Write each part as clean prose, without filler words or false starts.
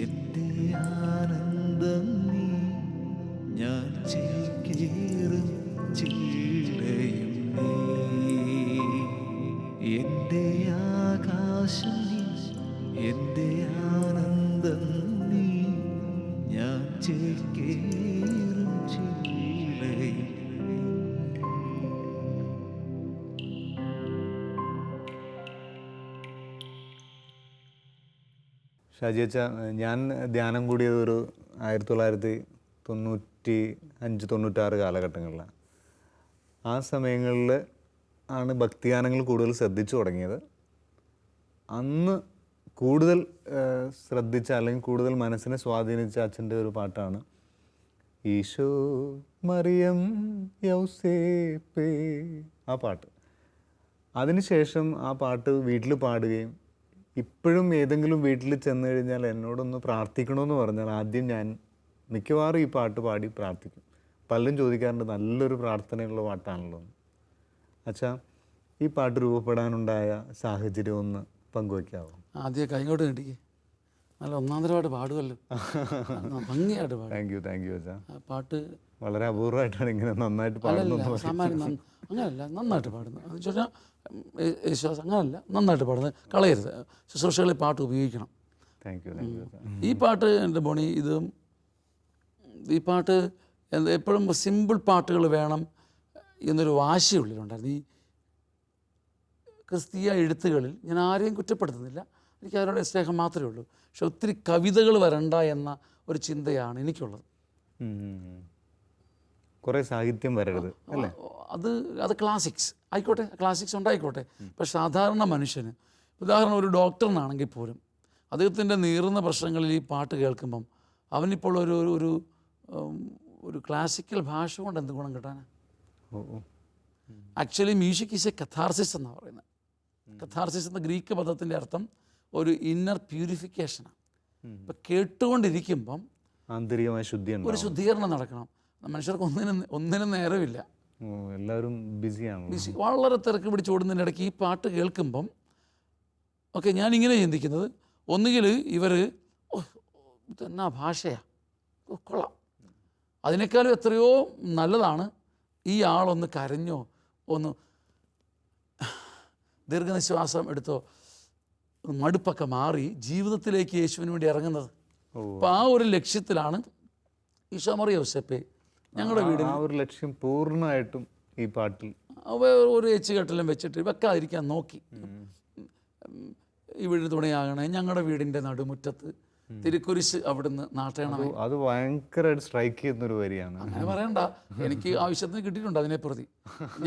എൻ്റെ ആനന്ദം നീ, ഞാൻ ചേക്കേറും ചില്ലയും നീ, എൻ്റെ ആകാശം നീ, എൻ്റെ ആനന്ദം നീ, ഞാൻ ചേക്കേറും ചില്ലയും. ഷാജിയച്ച, ഞാൻ ധ്യാനം കൂടിയത് ഒരു 1995-96 കാലഘട്ടങ്ങളിലാണ്. ആ സമയങ്ങളിൽ ആണ് ഭക്തിഗാനങ്ങൾ കൂടുതൽ ശ്രദ്ധിച്ചു തുടങ്ങിയത്. അന്ന് കൂടുതൽ ശ്രദ്ധിച്ച അല്ലെങ്കിൽ കൂടുതൽ മനസ്സിനെ സ്വാധീനിച്ച അച്ഛൻ്റെ ഒരു പാട്ടാണ് ഈശോ മറിയം യൗസേപ്പേ, ആ പാട്ട്. അതിനുശേഷം ആ പാട്ട് വീട്ടിൽ പാടുകയും ഇപ്പോഴും ഏതെങ്കിലും വീട്ടിൽ ചെന്ന് കഴിഞ്ഞാൽ എന്നോടൊന്ന് പ്രാർത്ഥിക്കണമെന്ന് പറഞ്ഞാൽ ആദ്യം ഞാൻ മിക്കവാറും ഈ പാട്ട് പാടി പ്രാർത്ഥിക്കും. പലരും ചോദിക്കാറുണ്ട്, നല്ലൊരു പ്രാർത്ഥനയുള്ള പാട്ടാണല്ലോ. അച്ഛാ, ഈ പാട്ട് രൂപപ്പെടാനുണ്ടായ സാഹചര്യം ഒന്ന് പങ്കുവയ്ക്കാവോ? ആദ്യം കൈങ്ങോട്ട് കിട്ടിക്കേ, നല്ല ഒന്നാന്തരമായിട്ട് പാടുമല്ലോ, ഭംഗിയായിട്ട് പാടും. താങ്ക് യു അച്ഛാ. പാട്ട് വളരെ അപൂർവമായിട്ടാണ് ഇങ്ങനെ നന്നായിട്ട് പാടുന്നത്. സാമാന്യം അങ്ങനല്ല, നന്നായിട്ട് പാടുന്നത്. അത് ചോദിച്ചാൽ യേശുദാസ് അങ്ങനല്ല, നന്നായിട്ട് പാടുന്നത്. കളയരുത്, ശുശ്രൂഷകളിൽ പാട്ട് ഉപയോഗിക്കണം. Thank you. ഈ പാട്ട് എൻ്റെ ബോണി, ഈ പാട്ട് എപ്പോഴും സിമ്പിൾ പാട്ടുകൾ വേണം എന്നൊരു വാശി ഉള്ളിലുണ്ടായിരുന്നു. ഈ ക്രിസ്തീയ എഴുത്തുകളിൽ ഞാൻ ആരെയും കുറ്റപ്പെടുത്തുന്നില്ല, എനിക്ക് അവരുടെ സ്നേഹം മാത്രമേ ഉള്ളൂ. പക്ഷെ ഒത്തിരി കവിതകൾ വരണ്ട എന്ന ഒരു ചിന്തയാണ് എനിക്കുള്ളത്. കുറേ സാഹിത്യം വരരുത് അല്ലേ? അത് ക്ലാസിക്സ് ആയിക്കോട്ടെ, ക്ലാസിക്സ് ഉണ്ടായിക്കോട്ടെ. പക്ഷെ സാധാരണ മനുഷ്യന്, ഉദാഹരണം ഒരു ഡോക്ടറിനാണെങ്കിൽ പോലും അദ്ദേഹത്തിൻ്റെ നീറുന്ന പ്രശ്നങ്ങളിൽ ഈ പാട്ട് കേൾക്കുമ്പം അവനിപ്പോൾ ഒരു ക്ലാസിക്കൽ ഭാഷ കൊണ്ട് എന്ത് ഗുണം കിട്ടാനാണ്? Actually music is A catharsis എന്നാണ് പറയുന്നത്. കഥാർസിസ് എന്ന ഗ്രീക്ക് പദത്തിൻ്റെ അർത്ഥം ഒരു ഇന്നർ പ്യൂരിഫിക്കേഷനാണ്. ഇപ്പം കേട്ടുകൊണ്ടിരിക്കുമ്പം ആന്തരികമായ ഒരു ശുദ്ധീകരണം നടക്കണം. മനുഷ്യർക്ക് ഒന്നിനും നേരമില്ല, എല്ലാവരും ബിസിയാണ്, വളരെ തിരക്ക് പിടിച്ചോടുന്നതിൻ്റെ ഇടയ്ക്ക് ഈ പാട്ട് കേൾക്കുമ്പം ഓക്കെ, ഞാനിങ്ങനെ ചിന്തിക്കുന്നത്, ഒന്നുകിൽ ഇവർ ഇതെന്നാ ഭാഷയാണ്, കൊള്ളാം, അതിനേക്കാളും എത്രയോ നല്ലതാണ് ഈ ആളൊന്ന് കരഞ്ഞോ, ഒന്ന് ദീർഘനിശ്വാസം എടുത്തോ, മടുപ്പൊക്കെ മാറി ജീവിതത്തിലേക്ക് യേശുവിന് വേണ്ടി ഇറങ്ങുന്നത്. അപ്പോൾ ആ ഒരു ലക്ഷ്യത്തിലാണ് ഈശോ മറിയം യൗസേപ്പേ ഞങ്ങളുടെ വീടിന് ആ ഒരു ലക്ഷ്യം പൂർണ്ണമായിട്ടും ഈ പാട്ടിൽ ഒരു എച്ചുകെട്ടെല്ലാം വെച്ചിട്ട് വെക്കാതിരിക്കാൻ നോക്കി. ഈ വീടിന് തുണയാകണേ, ഞങ്ങളുടെ വീടിൻ്റെ നടുമുറ്റത്ത് തിരുക്കുരിശ് അവിടുന്ന് നാട്ടണമേ. അത് ഭയങ്കരമായിട്ട് സ്ട്രൈക്ക് ചെയ്യുന്നൊരു വരിയാണ്. അങ്ങനെ പറയണ്ട, എനിക്ക് ആവശ്യത്തിന് കിട്ടിയിട്ടുണ്ട് അതിനെ പ്രതി.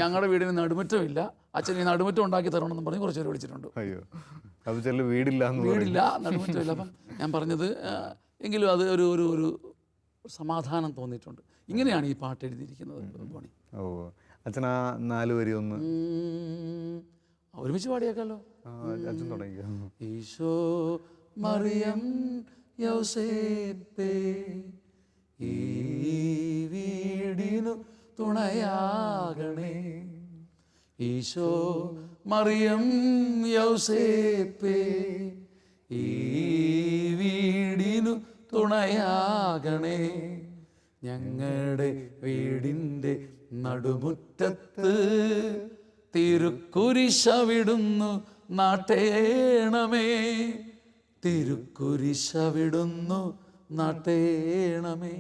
ഞങ്ങളുടെ വീടിന് നടുമുറ്റമില്ല, അച്ഛൻ ഈ നടുമുറ്റം ഉണ്ടാക്കി തരണമെന്ന് പറഞ്ഞ് കുറച്ച് പേര് വിളിച്ചിട്ടുണ്ട്. അയ്യോ, അത് ചില വീടില്ല, നടുമുറ്റമില്ല. അപ്പം ഞാൻ പറഞ്ഞത്, എങ്കിലും അത് ഒരു സമാധാനം തോന്നിയിട്ടുണ്ട്. ഇങ്ങനെയാണ് ഈ പാട്ട് എഴുതിയിരിക്കുന്നത് ബോണി. ഓ, അച്ഛൻ ആ 4 വരി ഒന്ന് ഒരുമിച്ച് പാടിയേക്കാലോ. അച്ഛൻ തുടങ്ങിയോ? ഈശോ മറിയം യൗസേപ്പേ, ഈ വീടിനു തുണയാകണേ. ഈശോ മറിയം യൗസേപ്പേ, ഈ വീടിനു തുണയാകണേ. ഞങ്ങളുടെ വീടിൻ്റെ നടുമുറ്റത്ത് തിരുക്കുരിശവിടുന്നു നാട്ടേണമേ, തിരുക്കുരിശവിടുന്നു നാട്ടേണമേ.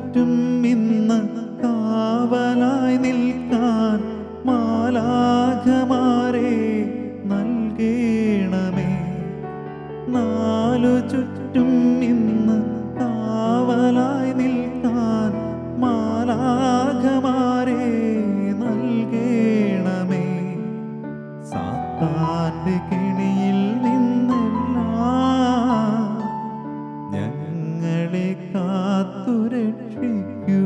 ചുറ്റും ഇന്ന് കാവലായി നിൽക്കാൻ മാലാഖമാരെ നൽകേണമേ. നാലു ചുറ്റും ഇന്ന് കാവലായി നിൽക്കാൻ മാലാഖമാരെ നൽകേണമേ. സാത്താന്റെ കെണിയിൽ നിന്നെല്ലാം ഞങ്ങളെ കാത്തുരക്ഷിക്കൂ.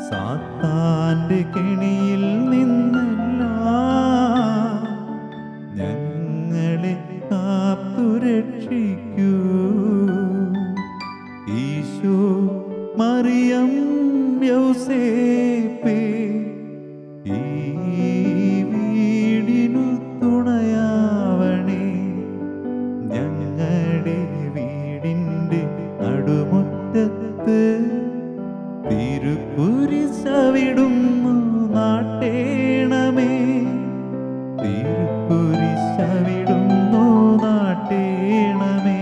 സാത്താന്റെ കെണിയിൽ നിന്നെല്ലാം ഞങ്ങളെ കാത്തുരക്ഷിക്കൂ. ഈശോ മറിയം യൗസേപ്പേ, ഈ വീടിനു തുണയാവണേ. ഞങ്ങളുടെ വീടിൻ്റെ നടുമുറ്റത്ത് തിരുക്കുരിശവിടുന്നു നാട്ടേണമേ. തിരുക്കുരിശവിടുന്നു നാട്ടേണമേ.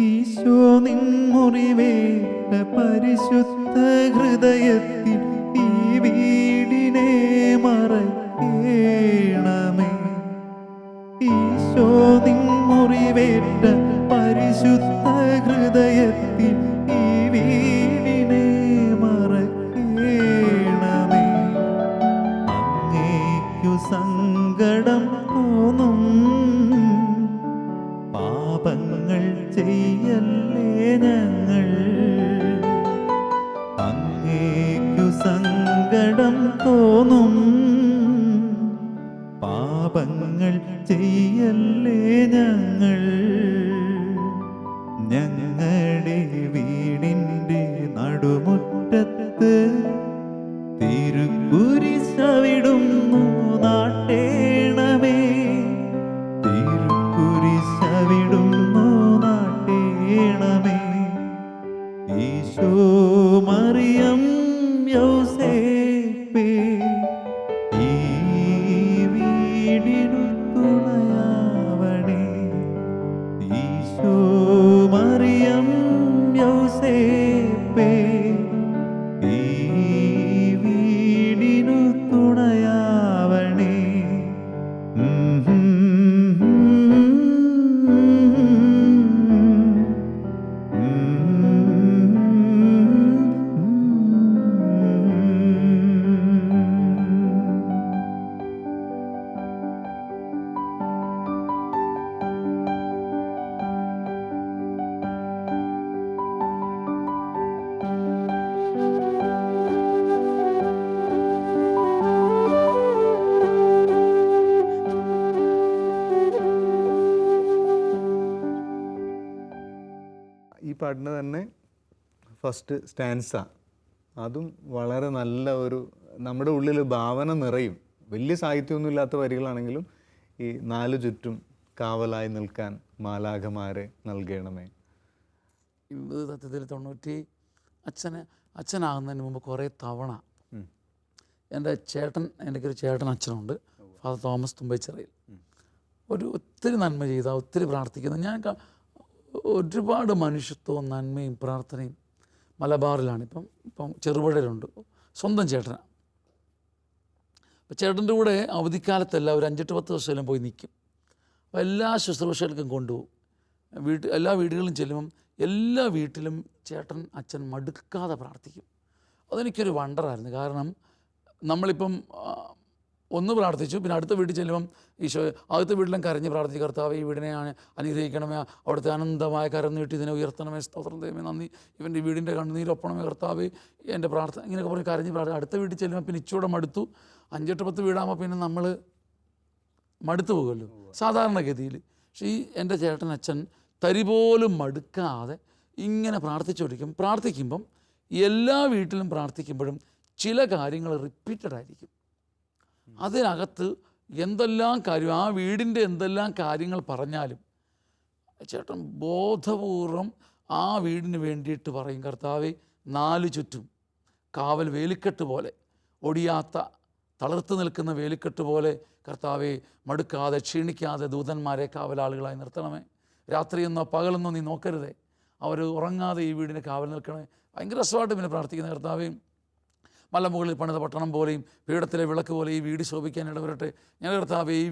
ഈശോ നിൻ മുറിവേറ്റ പരിശുദ്ധ ഹൃദയത്തിൽ ഈ വീടിനെ മറയ്ക്കേണമേ. ഈശോ നിൻ മുറിവേറ്റ പരിശുദ്ധ ഹൃദയത്തിൽ ഈ വീടിനെ മറയ്ക്കേണമേ. അങ്ങേക്കു സങ്കടം തോന്നും പാപങ്ങൾ ചെയ്യല്ലേ ഞങ്ങൾ. അങ്ങേക്കു സങ്കടം തോന്നും പാപങ്ങൾ ചെയ്യല്ലേ ഞങ്ങൾ. ഞങ്ങളുടെ വീടിൻ്റെ നടുമുറ്റത്ത് തിരുക്കുരിശവിടുന്നു നാട്ടേണമേ. തിരുക്കുരിശവിടുന്നു നാട്ടേണമേ. ഈശോ മറിയം യൗസേപ്പേ, ഈ വീടിനു തുണയാവണേ. ഈശോ മറിയം യൗസേപ്പേ, ഈ വീടിനു തുണയാവണേ. ഈ പാട്ടിന് തന്നെ ഫസ്റ്റ് സ്റ്റാൻസ, അതും വളരെ നല്ല ഒരു നമ്മുടെ ഉള്ളിൽ ഭാവന നിറയും. വലിയ സാഹിത്യമൊന്നും ഇല്ലാത്ത വരികളാണെങ്കിലും ഈ നാലു ചുറ്റും കാവലായി നിൽക്കാൻ മാലാഖമാരെ നൽകണമേ. ഇത് സത്യത്തിൽ അച്ഛനാകുന്നതിന് മുമ്പ് കുറേ തവണ എൻ്റെ എനിക്കൊരു ചേട്ടൻ അച്ഛനുണ്ട്, ഫാദർ തോമസ് തുമ്പച്ചിറയിൽ. ഒത്തിരി നന്മ ചെയ്ത, ഒത്തിരി പ്രാർത്ഥിക്കുന്ന, ഞാൻ ഒരുപാട് മനുഷ്യത്വവും നന്മയും പ്രാർത്ഥനയും മലബാറിലാണ്. ഇപ്പം ചെറുപുഴയിലുണ്ട്, സ്വന്തം ചേട്ടനാണ്. അപ്പം ചേട്ടൻ്റെ കൂടെ അവധിക്കാലത്തെല്ലാം ഒരു 5-10 ദിവസമെല്ലാം പോയി നിൽക്കും. അപ്പോൾ എല്ലാ ശുശ്രൂഷകൾക്കും കൊണ്ടുപോകും. എല്ലാ വീടുകളിലും ചെല്ലുമ്പം എല്ലാ വീട്ടിലും ചേട്ടൻ അച്ഛൻ മടുക്കാതെ പ്രാർത്ഥിക്കും. അതെനിക്കൊരു വണ്ടറായിരുന്നു. കാരണം നമ്മളിപ്പം ഒന്ന് പ്രാർത്ഥിച്ചു, പിന്നെ അടുത്ത വീട്ടിൽ ചെല്ലുമ്പം ഈശോ ആദ്യത്തെ വീട്ടിലും കരഞ്ഞ് പ്രാർത്ഥിച്ചു, കർത്താവേ ഈ വീടിനെ അനുഗ്രഹിക്കണമേ, അവിടുത്തെ അനന്തമായ കരം നീട്ടി ഇതിനെ ഉയർത്തണമേ, സ്തോത്രം ദൈവമേ നന്ദി, ഇവൻ്റെ വീടിൻ്റെ കണ്ണുനീരൊപ്പണമേ കർത്താവേ, എൻ്റെ പ്രാർത്ഥന, ഇങ്ങനെയൊക്കെ പറഞ്ഞ് കരഞ്ഞ് പ്രാർത്ഥന. അടുത്ത വീട്ടിൽ ചെല്ലുമ്പോൾ പിന്നെ ഇച്ചൂടെ മടുത്തു. 5-8-10 വീടാകുമ്പോൾ പിന്നെ നമ്മൾ മടുത്തു പോകുമല്ലോ സാധാരണഗതിയിൽ. പക്ഷേ ഈ എൻ്റെ ചേട്ടൻ അച്ഛൻ തരി പോലും മടുക്കാതെ ഇങ്ങനെ പ്രാർത്ഥിക്കുമ്പം എല്ലാ വീട്ടിലും പ്രാർത്ഥിക്കുമ്പോഴും ചില കാര്യങ്ങൾ റിപ്പീറ്റഡ് ആയിരിക്കും. അതിനകത്ത് എന്തെല്ലാം കാര്യം, ആ വീടിൻ്റെ എന്തെല്ലാം കാര്യങ്ങൾ പറഞ്ഞാലും ചേട്ടൻ ബോധപൂർവം ആ വീടിന് വേണ്ടിയിട്ട് പറയും, കർത്താവേ 4 ചുറ്റും കാവൽ വേലിക്കെട്ട് പോലെ, ഒടിയാത്ത തളർത്ത് നിൽക്കുന്ന വേലിക്കെട്ട് പോലെ കർത്താവെ മടുക്കാതെ ക്ഷീണിക്കാതെ ദൂതന്മാരെ കാവലാളുകളായി നിർത്തണമേ. രാത്രിയെന്നോ പകലെന്നോ നീ നോക്കരുതേ, അവർ ഉറങ്ങാതെ ഈ വീടിന് കാവൽ നിൽക്കണമേ. ഭയങ്കര രസമായിട്ട് പിന്നെ പ്രാർത്ഥിക്കുന്ന കർത്താവേ, മലമുകളിൽ പണിത പട്ടണം പോലെയും പീഠത്തിലെ വിളക്ക് പോലെ ഈ വീട് ശോഭിക്കാൻ ഇടവരട്ടെ. ഞാൻ കർത്താവേ ഈ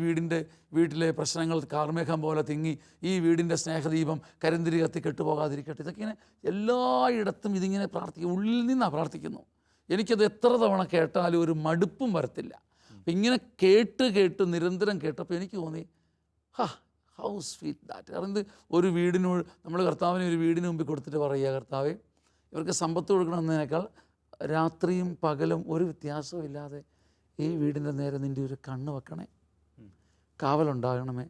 വീട്ടിലെ പ്രശ്നങ്ങൾ കാർമേഘം പോലെ തിങ്ങി ഈ വീടിൻ്റെ സ്നേഹദീപം കരിന്തിരി കത്തി കെട്ടുപോകാതിരിക്കട്ടെ. ഇതൊക്കെ ഇങ്ങനെ എല്ലായിടത്തും ഇതിങ്ങനെ പ്രാർത്ഥിക്കും, ഉള്ളിൽ നിന്നാണ് പ്രാർത്ഥിക്കുന്നു. എനിക്കത് എത്ര തവണ കേട്ടാലും ഒരു മടുപ്പും വരത്തില്ല. അപ്പം ഇങ്ങനെ കേട്ട് നിരന്തരം കേട്ടപ്പോൾ എനിക്ക് തോന്നി, ഹൗ സ്വീറ്റ് ദാറ്റ്. കാരണം ഇത് ഒരു വീടിനോട് നമ്മൾ കർത്താവിനെ ഒരു വീടിന് മുമ്പിൽ കൊടുത്തിട്ട് പറയുക, കർത്താവേ ഇവർക്ക് സമ്പത്ത് കൊടുക്കണമെന്നതിനേക്കാൾ രാത്രിയും പകലും ഒരു വ്യത്യാസവും ഇല്ലാതെ ഈ വീടിൻ്റെ നേരെ നിൻ്റെ ഒരു കണ്ണ് വെക്കണേ, കാവലുണ്ടാകണമേ.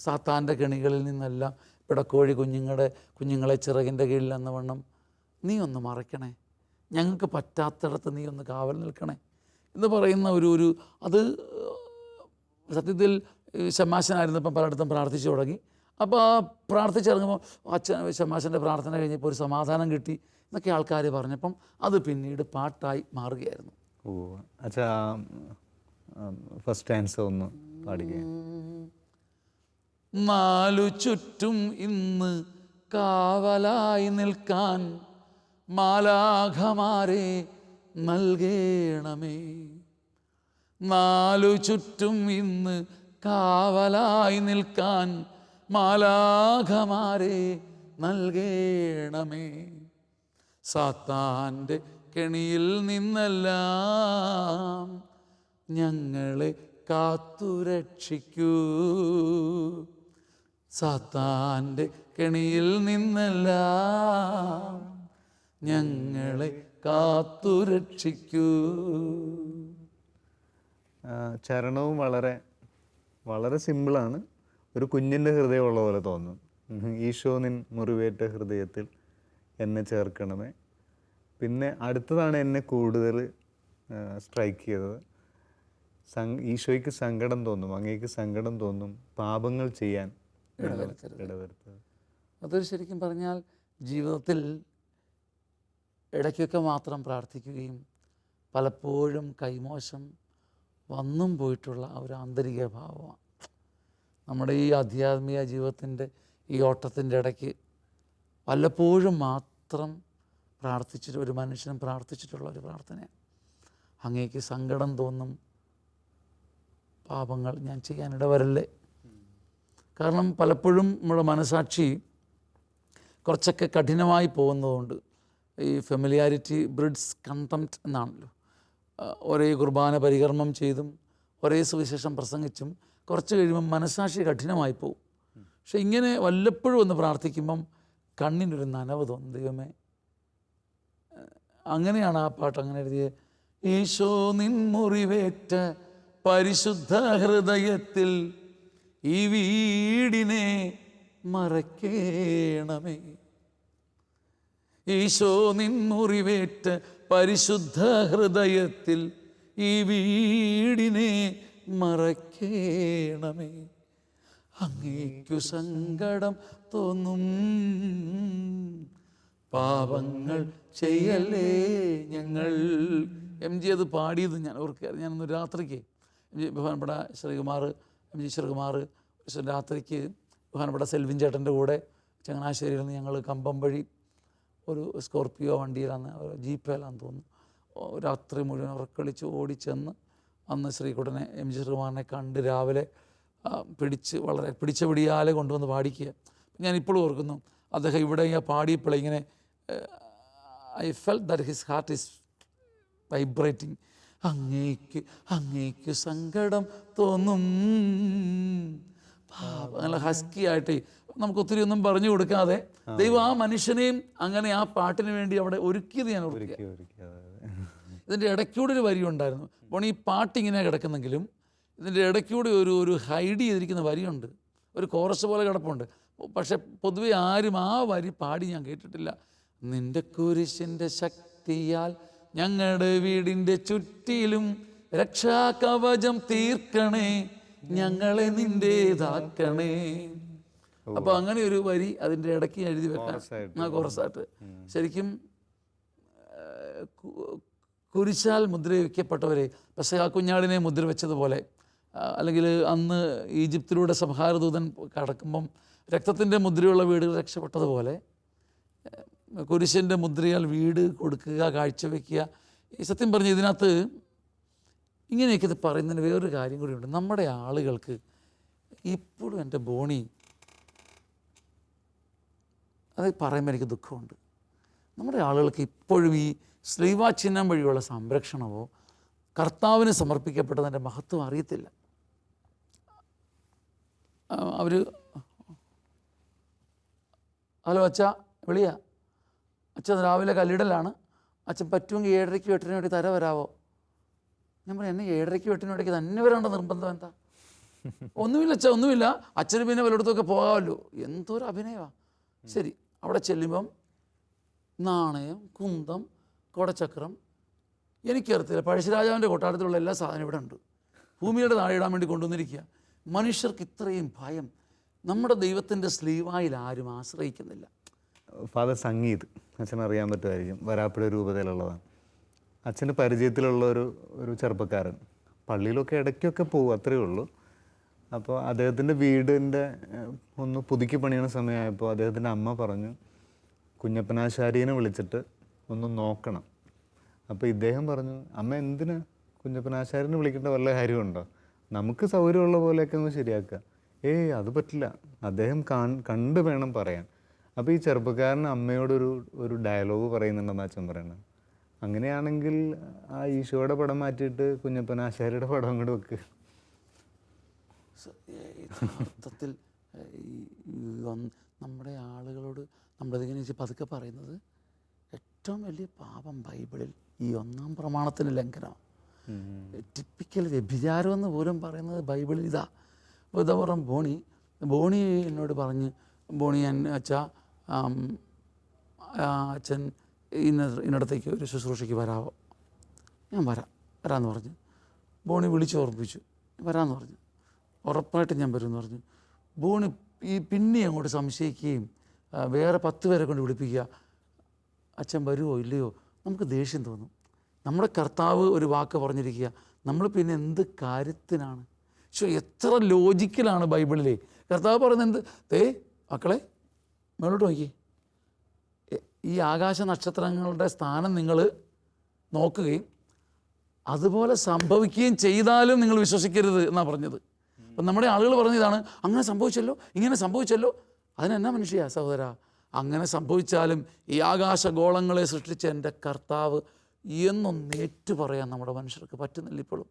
സാത്താൻ്റെ കെണികളിൽ നിന്നെല്ലാം പിടക്കോഴി കുഞ്ഞുങ്ങളെ ചിറകിൻ്റെ കീഴിൽ എന്ന വണ്ണം നീ ഒന്ന് മറയ്ക്കണേ, ഞങ്ങൾക്ക് പറ്റാത്തിടത്ത് നീ ഒന്ന് കാവൽ നിൽക്കണേ എന്ന് പറയുന്ന ഒരു അത് സത്യത്തിൽ ശമാശനായിരുന്നപ്പം പലയിടത്തും പ്രാർത്ഥിച്ചു തുടങ്ങി. അപ്പോൾ ആ പ്രാർത്ഥിച്ചിറങ്ങുമ്പോൾ ശമാശൻ്റെ പ്രാർത്ഥന കഴിഞ്ഞപ്പോൾ ഒരു സമാധാനം കിട്ടി എന്നൊക്കെ ആൾക്കാർ പറഞ്ഞപ്പം അത് പിന്നീട് പാട്ടായി മാറുകയായിരുന്നു. ഓ അച്ഛാ, ഫസ്റ്റ് ആൻസർ ഒന്ന് പാടുക. 4 ചുറ്റും ഇന്ന് കാവലായി നിൽക്കാൻ മാലാഖമാരെ നൽകേണമേ. 4 ചുറ്റും ഇന്ന് കാവലായി നിൽക്കാൻ മാലാഖമാരെ നൽകേണമേ. സാത്താൻ്റെ കെണിയിൽ നിന്നെല്ലാം ഞങ്ങളെ കാത്തുരക്ഷിക്കൂ. സാത്താൻ്റെ കെണിയിൽ നിന്നെല്ലാം ഞങ്ങളെ കാത്തുരക്ഷിക്കൂ. ചരണവും വളരെ വളരെ സിമ്പിളാണ്. ഒരു കുഞ്ഞിൻ്റെ ഹൃദയമുള്ള പോലെ തോന്നും. ഈശോ നിൻ മുറിവേറ്റ ഹൃദയത്തിൽ എന്നെ ചേർക്കണമേ. പിന്നെ അടുത്തതാണ് എന്നെ കൂടുതൽ സ്ട്രൈക്ക് ചെയ്തത്. ഈശോയ്ക്ക് സങ്കടം തോന്നും, അങ്ങേക്ക് സങ്കടം തോന്നും പാപങ്ങൾ ചെയ്യാൻ ഇടവരുത്തത്. അതൊരു ശരിക്കും പറഞ്ഞാൽ ജീവിതത്തിൽ ഇടയ്ക്കൊക്കെ മാത്രം പ്രാർത്ഥിക്കുകയും പലപ്പോഴും കൈമോശം വന്നും പോയിട്ടുള്ള ഒരു ആന്തരിക ഭാവമാണ്. നമ്മുടെ ഈ ആധ്യാത്മിക ജീവിതത്തിൻ്റെ ഈ ഓട്ടത്തിൻ്റെ ഇടയ്ക്ക് വല്ലപ്പോഴും മാത്രം ഒരു മനുഷ്യൻ പ്രാർത്ഥിച്ചിട്ടുള്ള ഒരു പ്രാർത്ഥനയാണ്. അങ്ങേക്ക് സങ്കടം തോന്നും പാപങ്ങൾ ഞാൻ ചെയ്യാനിടവരല്ലേ. കാരണം പലപ്പോഴും നമ്മുടെ മനസാക്ഷി കുറച്ചൊക്കെ കഠിനമായി പോകുന്നതുകൊണ്ട് ഈ ഫെമിലിയാരിറ്റി ബ്രിഡ്സ് കണ്ടംപ്റ്റ് എന്നാണല്ലോ. ഒരേ കുർബാന പരികർമ്മം ചെയ്തും ഒരേ സുവിശേഷം പ്രസംഗിച്ചും കുറച്ച് കഴിയുമ്പം മനസാക്ഷി കഠിനമായി പോകും. പക്ഷെ ഇങ്ങനെ വല്ലപ്പോഴും ഒന്ന് പ്രാർത്ഥിക്കുമ്പം കണ്ണിനൊരു നനവ് തോന്നും. ദൈവമേ, അങ്ങനെയാണ് ആ പാട്ട് അങ്ങനെ എഴുതിയത്. ഈശോ നിൻ മുറിവേറ്റ പരിശുദ്ധ ഹൃദയത്തിൽ ഈ വീടിനെ മറക്കേണമേ. ഈശോ നിൻ മുറിവേറ്റ പരിശുദ്ധ ഹൃദയത്തിൽ ഈ വീടിനെ മറക്കേണമേ. അങ്ങേക്കു സങ്കടം തോന്നും പാപങ്ങൾ ചെയ്യല്ലേ ഞങ്ങൾ. MG അത് പാടിയത് ഞാൻ ഓർക്കുകയായിരുന്നു. ഞാനൊന്ന് രാത്രിക്ക് ബഹുമാനപ്പെട്ട MG ശ്രീകുമാർ രാത്രിക്ക് ബഹുമാനപ്പെട്ട സെൽവിൻ ചേട്ടൻ്റെ കൂടെ ചങ്ങനാശ്ശേരിയിൽ നിന്ന് ഞങ്ങൾ കമ്പം വഴി ഒരു സ്കോർപ്പിയോ വണ്ടിയിലാണ്, ജീപ്പേലാന്ന് തോന്നുന്നു, രാത്രി മുഴുവൻ ഉറക്കളിച്ച് ഓടിച്ചെന്ന് അന്ന് ശ്രീകുട്ടനെ MG ശ്രീകുമാറിനെ കണ്ട് രാവിലെ പിടിച്ച് വളരെ പിടിച്ച പിടിയാലെ കൊണ്ടുവന്ന് പാടിക്കുക. ഞാൻ ഇപ്പോഴും ഓർക്കുന്നു, അദ്ദേഹം ഇവിടെ പാടിയപ്പോൾ ഇങ്ങനെ I felt that his heart is vibrating. അങ്ങേക്ക് സങ്കടം തോന്നും, അങ്ങനെ ഹസ്കി ആയിട്ട് നമുക്ക് ഒത്തിരി ഒന്നും പറഞ്ഞു കൊടുക്കാതെ ദൈവം ആ മനുഷ്യനെയും അങ്ങനെ ആ പാട്ടിന് വേണ്ടി അവിടെ ഒരുക്കിയത് ഞാൻ ഓർക്കുക. ഇതിൻ്റെ ഇടയ്ക്കൂടെ ഒരു വരി ഉണ്ടായിരുന്നു. അപ്പോൾ ഈ പാട്ടിങ്ങനെ കിടക്കുന്നെങ്കിലും ഇതിൻ്റെ ഇടയ്ക്കൂടെ ഒരു ഹൈഡ് ചെയ്തിരിക്കുന്ന വരിയുണ്ട്, ഒരു കോറസ് പോലെ കിടപ്പുണ്ട്. പക്ഷെ പൊതുവെ ആരും ആ വരി പാടി ഞാൻ കേട്ടിട്ടില്ല. നിന്റെ കുരിശിൻ്റെ ശക്തിയാൽ ഞങ്ങളുടെ വീടിൻ്റെ ചുറ്റിലും രക്ഷാകവചം തീർക്കണേ, ഞങ്ങളെ നിന്റേതാക്കണേ. അപ്പൊ അങ്ങനെ ഒരു വരി അതിൻ്റെ ഇടയ്ക്ക് എഴുതി വെക്കാൻ, ആ കോറസായിട്ട്. ശരിക്കും കുരിശാൽ മുദ്ര വയ്ക്കപ്പെട്ടവരെ, പെസഹ കുഞ്ഞാടിനെ മുദ്ര വെച്ചതുപോലെ, അല്ലെങ്കിൽ അന്ന് ഈജിപ്തിലൂടെ സംഹാരദൂതൻ കടക്കുമ്പം രക്തത്തിൻ്റെ മുദ്രയുള്ള വീടുകൾ രക്ഷപ്പെട്ടതുപോലെ കുരിശിൻ്റെ മുദ്രയാൽ വീട് കൊടുക്കുക, കാഴ്ചവെക്കുക. ഈ സത്യം പറഞ്ഞ് ഇതിനകത്ത് ഇങ്ങനെയൊക്കെ ഇത് പറയുന്നതിന് വേറൊരു കാര്യം കൂടിയുണ്ട്. നമ്മുടെ ആളുകൾക്ക് ഇപ്പോഴും എൻ്റെ ബോണി, അത് പറയുമ്പോൾ എനിക്ക് ദുഃഖമുണ്ട്. നമ്മുടെ ആളുകൾക്ക് ഇപ്പോഴും ഈ ശ്ലീവാചിഹ്നം വഴിയുള്ള സംരക്ഷണമോ കർത്താവിന് സമർപ്പിക്കപ്പെട്ടതിൻ്റെ മഹത്വം അറിയത്തില്ല. അവർ ഹലോ അച്ഛാ വിളിയാ, അച്ഛൻ രാവിലെ കല്ലിടലാണ്, അച്ഛൻ പറ്റുമെങ്കിൽ 7:30 8 വേണ്ടി തര വരാവോ? ഞാൻ പറയാം, എന്നെ 7:30 8 വേണ്ടിക്ക് തന്നെ വരേണ്ട നിർബന്ധം എന്താ? ഒന്നുമില്ല അച്ഛാ, ഒന്നുമില്ല, അച്ഛന് പിന്നെ വല്ലയിടത്തൊക്കെ പോകാമല്ലോ. എന്തൊരു അഭിനയമാണ്. ശരി, അവിടെ ചെല്ലുമ്പം നാണയം, കുന്തം, കൊടച്ചക്രം, എനിക്കറിയത്തില്ല, പഴശ്ശിരാജാവിൻ്റെ കൊട്ടാരത്തിലുള്ള എല്ലാ സാധനവും ഇവിടെ ഉണ്ട്. ഭൂമിയുടെ താഴെ ഇടാൻ വേണ്ടി കൊണ്ടുവന്നിരിക്കുക. മനുഷ്യർക്ക് ഇത്രയും ഭയം. നമ്മുടെ ദൈവത്തിൻ്റെ സ്ലീവായിൽ ആരും ആശ്രയിക്കുന്നില്ല. ഫാദർ സംഗീത് അച്ഛന് അറിയാൻ പറ്റുമായിരിക്കും, വരാപ്പുഴ രൂപതയിലുള്ളതാണ്. അച്ഛൻ്റെ പരിചയത്തിലുള്ള ഒരു ചെറുപ്പക്കാരൻ, പള്ളിയിലൊക്കെ ഇടയ്ക്കൊക്കെ പോകും, അത്രയേ ഉള്ളൂ. അപ്പോൾ അദ്ദേഹത്തിൻ്റെ വീടിൻ്റെ ഒന്ന് പുതുക്കി പണിയണ സമയമായപ്പോൾ അദ്ദേഹത്തിൻ്റെ അമ്മ പറഞ്ഞു, കുഞ്ഞപ്പനാശാരീനെ വിളിച്ചിട്ട് ഒന്ന് നോക്കണം. അപ്പോൾ ഇദ്ദേഹം പറഞ്ഞു, അമ്മ എന്തിന് കുഞ്ഞപ്പനാശാരിനെ വിളിക്കേണ്ട വല്ല കാര്യമുണ്ടോ? നമുക്ക് സൗകര്യമുള്ള പോലെയൊക്കെ ഒന്ന് ശരിയാക്കുക. അത് പറ്റില്ല, അദ്ദേഹം കണ്ട് വേണം പറയാൻ. അപ്പോൾ ഈ ചെറുപ്പക്കാരൻ അമ്മയോടൊരു ഡയലോഗ് പറയുന്നുണ്ടെന്ന് അച്ഛൻ പറയുന്നത്. അങ്ങനെയാണെങ്കിൽ ആ ഈശോയുടെ പടം മാറ്റിയിട്ട് കുഞ്ഞപ്പനാശാരിയുടെ പടം അങ്ങോട്ട് വെക്ക്. യഥാർത്ഥത്തിൽ നമ്മുടെ ആളുകളോട് നമ്മളിതിങ്ങനെ പതുക്കെ പറയുന്നത് ഏറ്റവും വലിയ പാപം ബൈബിളിൽ ഈ 1-ാം പ്രമാണത്തിന് ലംഘനമാണ്. ടിപ്പിക്കൽ വ്യഭിചാരം എന്ന് പോലും പറയുന്നത് ബൈബിളിൽ ഇതാ. അപ്പോൾ ഇതാ പറഞ്ഞ ബോണി എന്നോട് പറഞ്ഞ്, ബോണി അച്ഛാ അച്ഛൻ ഇന്നടത്തേക്ക് ഒരു ശുശ്രൂഷയ്ക്ക് വരാമോ? ഞാൻ വരാമെന്ന് പറഞ്ഞു. ബോണി വിളിച്ച് ഓർമ്മിപ്പിച്ചു, വരാമെന്ന് പറഞ്ഞു. ഉറപ്പായിട്ടും ഞാൻ വരുമെന്ന് പറഞ്ഞു. ബോണി പിന്നെ അങ്ങോട്ട് സംശയിക്കുകയും വേറെ 10 പേരെ കൊണ്ട് വിളിപ്പിക്കുക. അച്ഛൻ വരുമോ ഇല്ലയോ? നമുക്ക് ദേഷ്യം തോന്നും. നമ്മുടെ കർത്താവ് ഒരു വാക്ക് പറഞ്ഞിരിക്കുക, നമ്മൾ പിന്നെ എന്ത് കാര്യത്തിനാണ്? എത്ര ലോജിക്കലാണ് ബൈബിളിലെ കർത്താവ് പറയുന്നത്. മക്കളെ മേലോട്ട് നോക്കി, ഈ ആകാശ നക്ഷത്രങ്ങളുടെ സ്ഥാനം നിങ്ങൾ നോക്കുകയും അതുപോലെ സംഭവിക്കുകയും ചെയ്താലും നിങ്ങൾ വിശ്വസിക്കരുത് എന്നാണ് പറഞ്ഞത്. അപ്പം നമ്മുടെ ആളുകൾ പറഞ്ഞതാണ്, അങ്ങനെ സംഭവിച്ചല്ലോ, ഇങ്ങനെ സംഭവിച്ചല്ലോ. അതിനെന്നാ മനുഷ്യ സഹോദര, അങ്ങനെ സംഭവിച്ചാലും ഈ ആകാശഗോളങ്ങളെ സൃഷ്ടിച്ച എൻ്റെ കർത്താവ് എന്നൊന്ന് ഏറ്റു പറയാൻ നമ്മുടെ മനുഷ്യർക്ക് പറ്റുന്നില്ല ഇപ്പോഴും.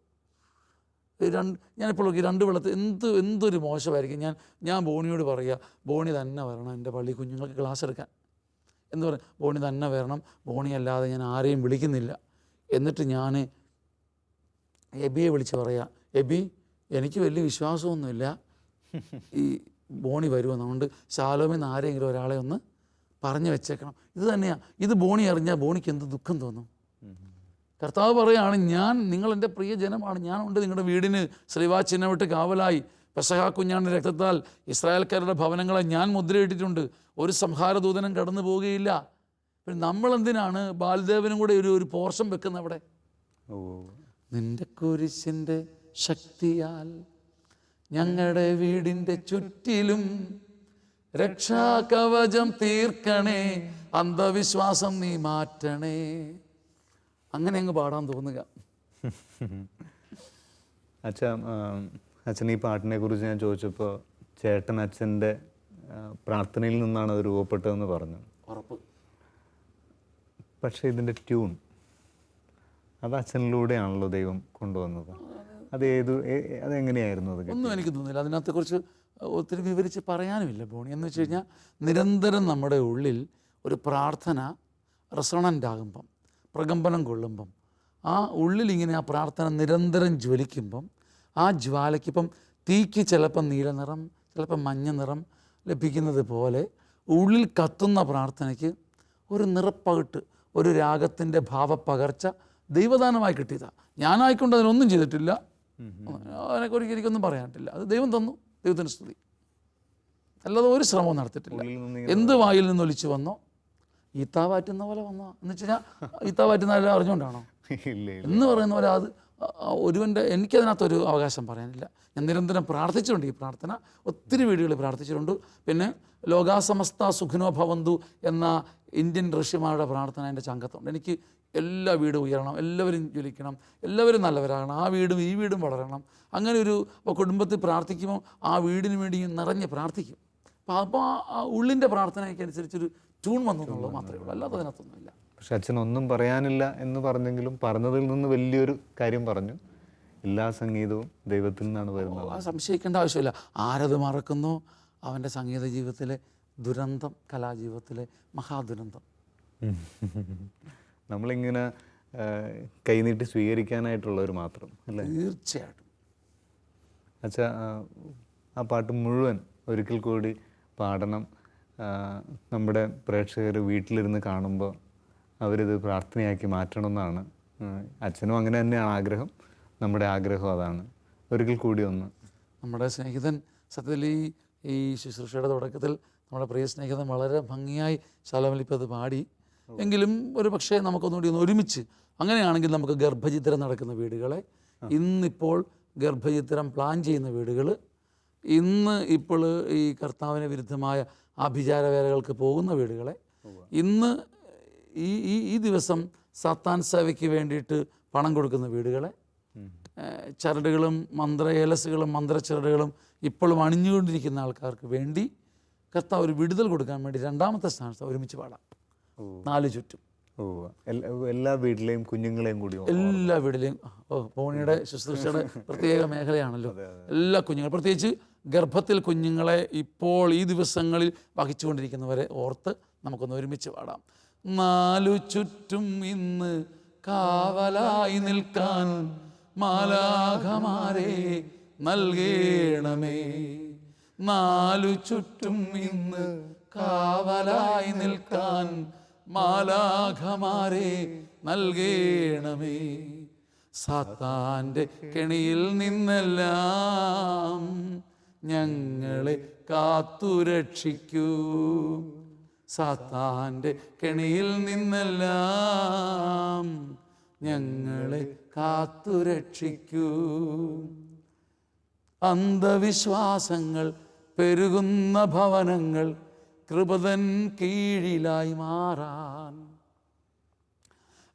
ഞാനിപ്പോൾ നോക്കി 2 വെള്ളത്തിൽ എന്തൊരു മോശമായിരിക്കും. ഞാൻ ബോണിയോട് പറയുക, ബോണി തന്നെ വരണം എൻ്റെ പള്ളി കുഞ്ഞുങ്ങൾക്ക് ക്ലാസ് എടുക്കാൻ എന്ന് പറയും. ബോണി തന്നെ വരണം, ബോണി അല്ലാതെ ഞാൻ ആരെയും വിളിക്കുന്നില്ല. എന്നിട്ട് ഞാൻ എബിയെ വിളിച്ച് പറയാം, എബി എനിക്ക് വലിയ വിശ്വാസമൊന്നുമില്ല ഈ ബോണി വരുമെന്ന്, അതുകൊണ്ട് ശാലോമിന്ന് ആരെങ്കിലും ഒരാളെ ഒന്ന് പറഞ്ഞു വെച്ചേക്കണം. ഇത് തന്നെയാണ്. ഇത് ബോണി അറിഞ്ഞാൽ ബോണിക്ക് എന്ത് ദുഃഖം തോന്നും. കർത്താവ് പറയുകയാണ്, ഞാൻ നിങ്ങളെൻ്റെ പ്രിയ ജനമാണ്, ഞാനുണ്ട് നിങ്ങളുടെ വീടിന് ശ്രീവാചിഹ്നം വിട്ട് കാവലായി. പെസഹ കുഞ്ഞാടിൻ്റെ രക്തത്താൽ ഇസ്രായേൽക്കാരുടെ ഭവനങ്ങളെ ഞാൻ മുദ്രയിട്ടിട്ടുണ്ട്, ഒരു സംഹാരദൂതനും കടന്നു പോവുകയില്ല. പിന്നെ നമ്മളെന്തിനാണ് ബാൽദേവനും കൂടെ ഒരു പോർഷൻ വെക്കുന്നത് അവിടെ? നിന്റെ കുരിശിൻ്റെ ശക്തിയാൽ ഞങ്ങളുടെ വീടിൻ്റെ ചുറ്റിലും രക്ഷാകവചം തീർക്കണേ, അന്ധവിശ്വാസം നീ മാറ്റണേ. അങ്ങനെ അങ്ങ് പാടാൻ തോന്നുക. അച്ഛൻ ഈ പാട്ടിനെ കുറിച്ച് ഞാൻ ചോദിച്ചപ്പോൾ ചേട്ടൻ അച്ഛൻ്റെ പ്രാർത്ഥനയിൽ നിന്നാണ് അത് രൂപപ്പെട്ടതെന്ന് പറഞ്ഞു. ഉറപ്പ്. പക്ഷേ ഇതിൻ്റെ ട്യൂൺ അത് അച്ഛനിലൂടെയാണല്ലോ ദൈവം കൊണ്ടുവന്നത്. അതെങ്ങനെയായിരുന്നു? അത് ഒന്നും എനിക്ക് തോന്നുന്നില്ല അതിനകത്തെക്കുറിച്ച് ഒത്തിരി വിവരിച്ച് പറയാനുമില്ല ബോണി. എന്ന് വെച്ച് കഴിഞ്ഞാൽ നിരന്തരം നമ്മുടെ ഉള്ളിൽ ഒരു പ്രാർത്ഥന റെസൊണൻ്റ് ആകുമ്പം, പ്രകമ്പനം കൊള്ളുമ്പം, ആ ഉള്ളിലിങ്ങനെ ആ പ്രാർത്ഥന നിരന്തരം ജ്വലിക്കുമ്പം, ആ ജ്വാലയ്ക്കിപ്പം തീക്ക് ചിലപ്പം നീല നിറം, ചിലപ്പം മഞ്ഞ നിറം ലഭിക്കുന്നത് പോലെ ഉള്ളിൽ കത്തുന്ന പ്രാർത്ഥനയ്ക്ക് ഒരു നിറപ്പകിട്ട്, ഒരു രാഗത്തിൻ്റെ ഭാവപ്പകർച്ച ദൈവദാനമായി കിട്ടിയതാണ്. ഞാനായിക്കൊണ്ട് അതിനൊന്നും ചെയ്തിട്ടില്ല, അതിനെക്കുറിച്ച് എനിക്കൊന്നും പറയാനിട്ടില്ല. അത് ദൈവം തന്നു, ദൈവത്തിന് സ്തുതി. അല്ലാതെ ഒരു ശ്രമവും നടത്തിയിട്ടില്ല. എന്ത് വായിൽ നിന്ന് ഒലിച്ചു വന്നോ, ഈത്താ വാറ്റുന്ന പോലെ വന്നോ എന്ന് വെച്ച് കഴിഞ്ഞാൽ ഈത്താ വാറ്റുന്ന എല്ലാം അറിഞ്ഞുകൊണ്ടാണോ എന്ന് പറയുന്ന പോലെ അത് ഒരുവൻ്റെ, എനിക്കതിനകത്തൊരു അവകാശം പറയാനില്ല. ഞാൻ നിരന്തരം പ്രാർത്ഥിച്ചിട്ടുണ്ട്. ഈ പ്രാർത്ഥന ഒത്തിരി വീടുകളിൽ പ്രാർത്ഥിച്ചിട്ടുണ്ട്. പിന്നെ ലോകാസമസ്ത സുഖിനോ ഭവന്തു എന്ന ഇന്ത്യൻ ഋഷിമാരുടെ പ്രാർത്ഥന എൻ്റെ ചങ്കത്തുണ്ട്. എനിക്ക് എല്ലാ വീടും ഉയരണം, എല്ലാവരും ജ്വലിക്കണം, എല്ലാവരും നല്ലവരാകണം, ആ വീടും ഈ വീടും വളരണം. അങ്ങനെ ഒരു കുടുംബത്തിൽ പ്രാർത്ഥിക്കുമ്പോൾ ആ വീടിന് വേണ്ടി നിറഞ്ഞ് പ്രാർത്ഥിക്കും. അപ്പോൾ ആ ഉള്ളിൻ്റെ പ്രാർത്ഥനയ്ക്കനുസരിച്ചൊരു ട്യൂൺ വന്നു എന്നുള്ളത് മാത്രമേ ഉള്ളൂ, അല്ലാതെ അതിനകത്തൊന്നുമില്ല. പക്ഷെ അച്ഛനൊന്നും പറയാനില്ല എന്ന് പറഞ്ഞെങ്കിലും പറഞ്ഞതിൽ നിന്ന് വലിയൊരു കാര്യം പറഞ്ഞു. എല്ലാ സംഗീതവും ദൈവത്തിൽ നിന്നാണ് വരുന്നത്. സംശയിക്കേണ്ട ആവശ്യമില്ല. ആരത് മറക്കുന്നോ അവൻ്റെ സംഗീത ജീവിതത്തിലെ ദുരന്തം, കലാജീവിതത്തിലെ മഹാദുരന്തം. നമ്മളിങ്ങനെ കൈനീട്ടി സ്വീകരിക്കാനായിട്ടുള്ളവർ മാത്രം അല്ലേ? തീർച്ചയായിട്ടും. അച്ഛാ, ആ പാട്ട് മുഴുവൻ ഒരിക്കൽ കൂടി പാടണം. നമ്മുടെ പ്രേക്ഷകർ വീട്ടിലിരുന്ന് കാണുമ്പോൾ അവരിത് പ്രാർത്ഥനയാക്കി മാറ്റണം എന്നാണ്. അച്ഛനും അങ്ങനെ തന്നെയാണ് ആഗ്രഹം, നമ്മുടെ ആഗ്രഹം അതാണ്. ഒരിക്കൽ കൂടി ഒന്ന്. നമ്മുടെ സ്നേഹിതൻ സത്യത്തിൽ ഈ ശുശ്രൂഷയുടെ തുടക്കത്തിൽ നമ്മുടെ പ്രിയ സ്നേഹിതൻ വളരെ ഭംഗിയായി ശാലോമലിപ്പത് പാടി. എങ്കിലും ഒരു പക്ഷേ നമുക്കൊന്നുകൂടി ഒന്ന് ഒരുമിച്ച്, അങ്ങനെയാണെങ്കിൽ നമുക്ക് ഗർഭചിത്രം നടക്കുന്ന വീടുകളെ, ഇന്നിപ്പോൾ ഗർഭചിത്രം പ്ലാൻ ചെയ്യുന്ന വീടുകൾ, ഇന്ന് ഇപ്പോൾ ഈ കർത്താവിന് വിരുദ്ധമായ ആഭിചാരവേലകൾക്ക് പോകുന്ന വീടുകളെ, ഇന്ന് ഈ ദിവസം സാത്താൻ സേവയ്ക്ക് വേണ്ടിയിട്ട് പണം കൊടുക്കുന്ന വീടുകളെ, ചരടുകളും മന്ത്രേലസുകളും മന്ത്രച്ചരടുകളും ഇപ്പോഴും അണിഞ്ഞുകൊണ്ടിരിക്കുന്ന ആൾക്കാർക്ക് വേണ്ടി കർത്താവ് ഒരു വിടുതൽ കൊടുക്കാൻ വേണ്ടി രണ്ടാമത്തെ സ്ഥാനത്ത് ഒരുമിച്ച് പാടാം. 4 ചുറ്റും എല്ലാ വീട്ടിലെയും കുഞ്ഞുങ്ങളെയും കൂടി, എല്ലാ വീട്ടിലെയും. പോണിയുടെ ശുശ്രൂഷയുടെ പ്രത്യേക മേഖലയാണല്ലോ. എല്ലാ കുഞ്ഞുങ്ങളും, പ്രത്യേകിച്ച് ഗർഭത്തിൽ കുഞ്ഞുങ്ങളെ ഇപ്പോൾ ഈ ദിവസങ്ങളിൽ വഹിച്ചുകൊണ്ടിരിക്കുന്നവരെ ഓർത്ത് നമുക്കൊന്ന് ഒരുമിച്ച് പാടാം. 4 ചുറ്റും ഇന്ന് കാവലായി നിൽക്കാൻ മാലാഖമാരെ നൽകേണമേ. 4 ചുറ്റും ഇന്ന് കാവലായി നിൽക്കാൻ മാലാഖമാരെ നൽകേണമേ. സാത്താൻ്റെ കെണിയിൽ നിന്നെല്ലാം ഞങ്ങളെ കാത്തുരക്ഷിക്കൂ. സാത്താൻ്റെ കെണിയിൽ നിന്നെല്ലാം ഞങ്ങളെ കാത്തുരക്ഷിക്കൂ. അന്ധവിശ്വാസങ്ങൾ പെരുകുന്ന ഭവനങ്ങൾ കൃപതൻ കീഴിലായി മാറാൻ,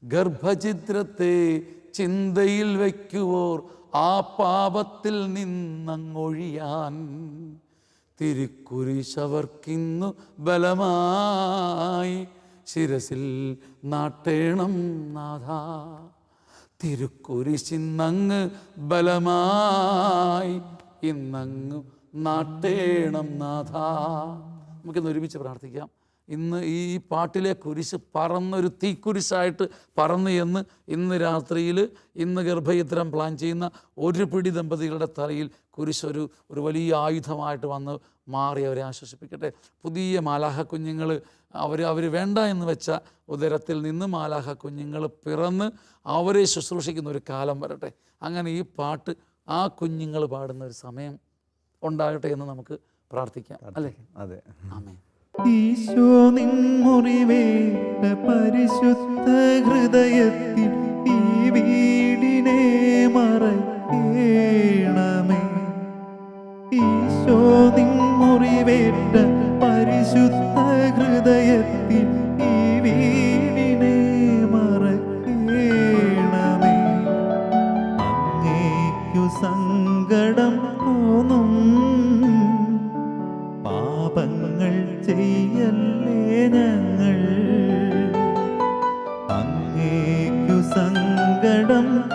ഗർഭചിത്രത്തെ ചിന്തയിൽ വയ്ക്കുവോർ ആ പാപത്തിൽ നിന്നങ്ങൊഴിയാൻ, തിരുക്കുരിശവർക്കിന്നു ബലമായി ശിരസിൽ നാട്ടേണം നാഥ. തിരുക്കുരിശിന്നങ്ങ് ബലമായി ഇന്നങ്ങ് നാട്ടേണം നാഥ. നമുക്കിന്ന് ഒരുമിച്ച് പ്രാർത്ഥിക്കാം. ഇന്ന് ഈ പാട്ടിലെ കുരിശ് പറന്നൊരു തീക്കുരിശായിട്ട് പറന്ന് എന്ന് ഇന്ന് രാത്രിയിൽ, ഇന്ന് ഗർഭചിത്രം പ്ലാൻ ചെയ്യുന്ന ഒരു പിടി ദമ്പതികളുടെ തലയിൽ കുരിശ് ഒരു വലിയ ആയുധമായിട്ട് വന്ന് മാറി അവരെ ആശ്വസിപ്പിക്കട്ടെ. പുതിയ മാലാഖ കുഞ്ഞുങ്ങൾ അവർ വേണ്ട എന്ന് വെച്ച ഉദരത്തിൽ നിന്ന് മാലാഖ കുഞ്ഞുങ്ങൾ പിറന്ന് അവരെ ശുശ്രൂഷിക്കുന്ന ഒരു കാലം വരട്ടെ. അങ്ങനെ ഈ പാട്ട് ആ കുഞ്ഞുങ്ങൾ പാടുന്ന ഒരു സമയം ഉണ്ടാകട്ടെ എന്ന് നമുക്ക് പ്രാർത്ഥിക്കാം, അല്ലേ? അതെ. ആമേൻ. ഈശോ നിൻ മുറിവേറ്റ പരിശുദ്ധ ഹൃദയത്തിൽ ഈ വീടിനെ മറയ്ക്കേണമേ. ഈശോ നിൻ മുറിവേറ്റ പരിശുദ്ധ ഹൃദയത്തിൽ ഈ വീടിനെ മറയ്ക്കേണമേ. അങ്ങേക്കു സങ്കടം തോന്നും പാപങ്ങൾ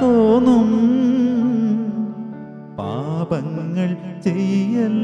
തോന്നും പാപങ്ങൾ ചെയ്യല്ല